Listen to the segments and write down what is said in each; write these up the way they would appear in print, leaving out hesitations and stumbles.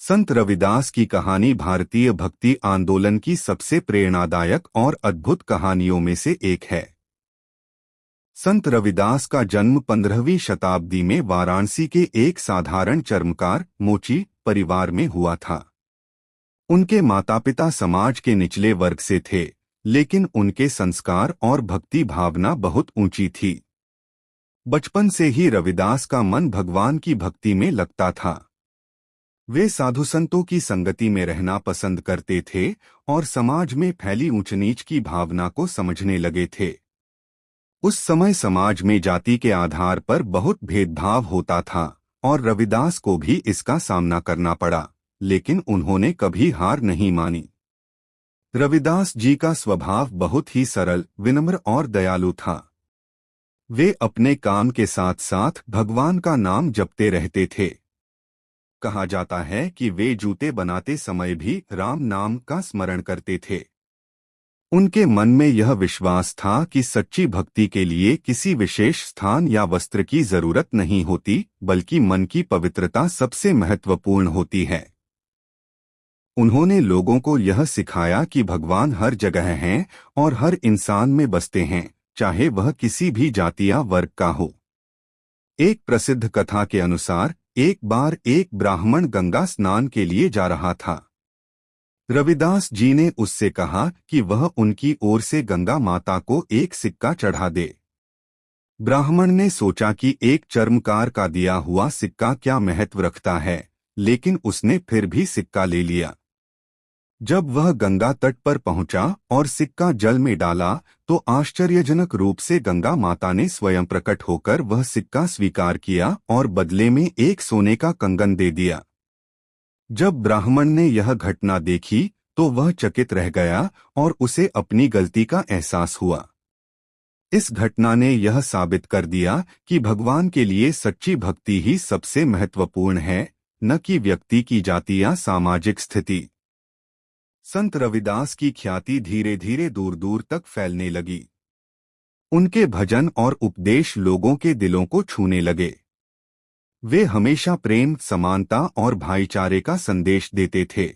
संत रविदास की कहानी भारतीय भक्ति आंदोलन की सबसे प्रेरणादायक और अद्भुत कहानियों में से एक है। संत रविदास का जन्म 15वीं शताब्दी में वाराणसी के एक साधारण चर्मकार मोची परिवार में हुआ था। उनके माता पिता समाज के निचले वर्ग से थे, लेकिन उनके संस्कार और भक्ति भावना बहुत ऊंची थी। बचपन से ही रविदास का मन भगवान की भक्ति में लगता था। वे साधु संतों की संगति में रहना पसंद करते थे और समाज में फैली ऊंच नीच की भावना को समझने लगे थे। उस समय समाज में जाति के आधार पर बहुत भेदभाव होता था और रविदास को भी इसका सामना करना पड़ा, लेकिन उन्होंने कभी हार नहीं मानी। रविदास जी का स्वभाव बहुत ही सरल, विनम्र और दयालु था। वे अपने काम के साथ साथ भगवान का नाम जपते रहते थे। कहा जाता है कि वे जूते बनाते समय भी राम नाम का स्मरण करते थे। उनके मन में यह विश्वास था कि सच्ची भक्ति के लिए किसी विशेष स्थान या वस्त्र की जरूरत नहीं होती, बल्कि मन की पवित्रता सबसे महत्वपूर्ण होती है। उन्होंने लोगों को यह सिखाया कि भगवान हर जगह हैं और हर इंसान में बसते हैं, चाहे वह किसी भी जाति या वर्ग का हो। एक प्रसिद्ध कथा के अनुसार एक बार एक ब्राह्मण गंगा स्नान के लिए जा रहा था। रविदास जी ने उससे कहा कि वह उनकी ओर से गंगा माता को एक सिक्का चढ़ा दे। ब्राह्मण ने सोचा कि एक चर्मकार का दिया हुआ सिक्का क्या महत्व रखता है, लेकिन उसने फिर भी सिक्का ले लिया। जब वह गंगा तट पर पहुंचा और सिक्का जल में डाला, तो आश्चर्यजनक रूप से गंगा माता ने स्वयं प्रकट होकर वह सिक्का स्वीकार किया और बदले में एक सोने का कंगन दे दिया। जब ब्राह्मण ने यह घटना देखी तो वह चकित रह गया और उसे अपनी गलती का एहसास हुआ। इस घटना ने यह साबित कर दिया कि भगवान के लिए सच्ची भक्ति ही सबसे महत्वपूर्ण है, न कि व्यक्ति की जाति या सामाजिक स्थिति। संत रविदास की ख्याति धीरे धीरे दूर दूर तक फैलने लगी। उनके भजन और उपदेश लोगों के दिलों को छूने लगे। वे हमेशा प्रेम, समानता और भाईचारे का संदेश देते थे।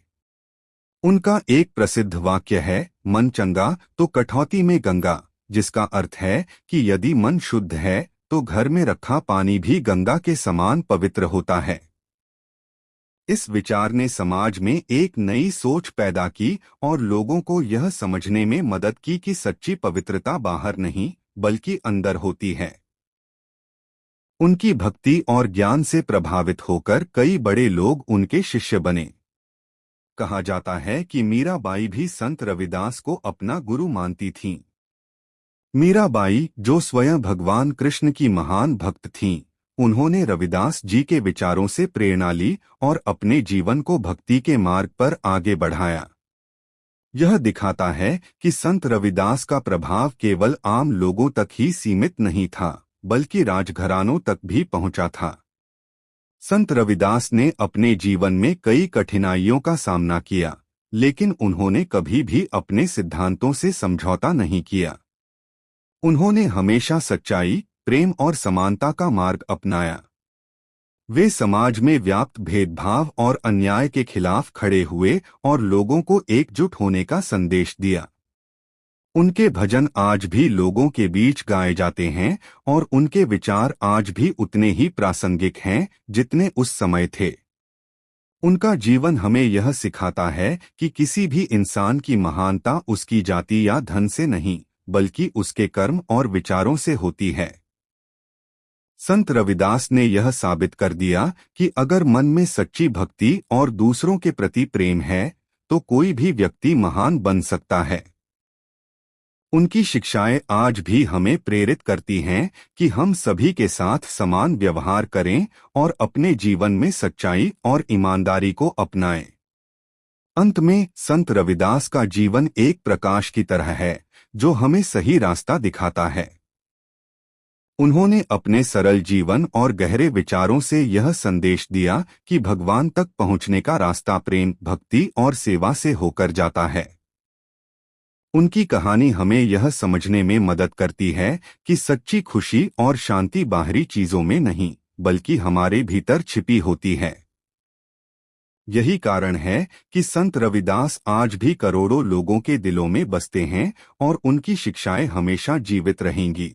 उनका एक प्रसिद्ध वाक्य है, मन चंगा तो कठौती में गंगा, जिसका अर्थ है कि यदि मन शुद्ध है तो घर में रखा पानी भी गंगा के समान पवित्र होता है। इस विचार ने समाज में एक नई सोच पैदा की और लोगों को यह समझने में मदद की कि सच्ची पवित्रता बाहर नहीं, बल्कि अंदर होती है। उनकी भक्ति और ज्ञान से प्रभावित होकर कई बड़े लोग उनके शिष्य बने। कहा जाता है कि मीराबाई भी संत रविदास को अपना गुरु मानती थीं। मीराबाई, जो स्वयं भगवान कृष्ण की महान भक्त थीं, उन्होंने रविदास जी के विचारों से प्रेरणा ली और अपने जीवन को भक्ति के मार्ग पर आगे बढ़ाया। यह दिखाता है कि संत रविदास का प्रभाव केवल आम लोगों तक ही सीमित नहीं था, बल्कि राजघरानों तक भी पहुंचा था। संत रविदास ने अपने जीवन में कई कठिनाइयों का सामना किया, लेकिन उन्होंने कभी भी अपने सिद्धांतों से समझौता नहीं किया। उन्होंने हमेशा सच्चाई, प्रेम और समानता का मार्ग अपनाया। वे समाज में व्याप्त भेदभाव और अन्याय के खिलाफ खड़े हुए और लोगों को एकजुट होने का संदेश दिया। उनके भजन आज भी लोगों के बीच गाए जाते हैं और उनके विचार आज भी उतने ही प्रासंगिक हैं जितने उस समय थे। उनका जीवन हमें यह सिखाता है कि किसी भी इंसान की महानता उसकी जाति या धन से नहीं, बल्कि उसके कर्म और विचारों से होती है। संत रविदास ने यह साबित कर दिया कि अगर मन में सच्ची भक्ति और दूसरों के प्रति प्रेम है, तो कोई भी व्यक्ति महान बन सकता है। उनकी शिक्षाएं आज भी हमें प्रेरित करती हैं कि हम सभी के साथ समान व्यवहार करें और अपने जीवन में सच्चाई और ईमानदारी को अपनाएं। अंत में संत रविदास का जीवन एक प्रकाश की तरह है, जो हमें सही रास्ता दिखाता है। उन्होंने अपने सरल जीवन और गहरे विचारों से यह संदेश दिया कि भगवान तक पहुंचने का रास्ता प्रेम, भक्ति और सेवा से होकर जाता है। उनकी कहानी हमें यह समझने में मदद करती है कि सच्ची खुशी और शांति बाहरी चीजों में नहीं, बल्कि हमारे भीतर छिपी होती है। यही कारण है कि संत रविदास आज भी करोड़ों लोगों के दिलों में बसते हैं और उनकी शिक्षाएं हमेशा जीवित रहेंगी।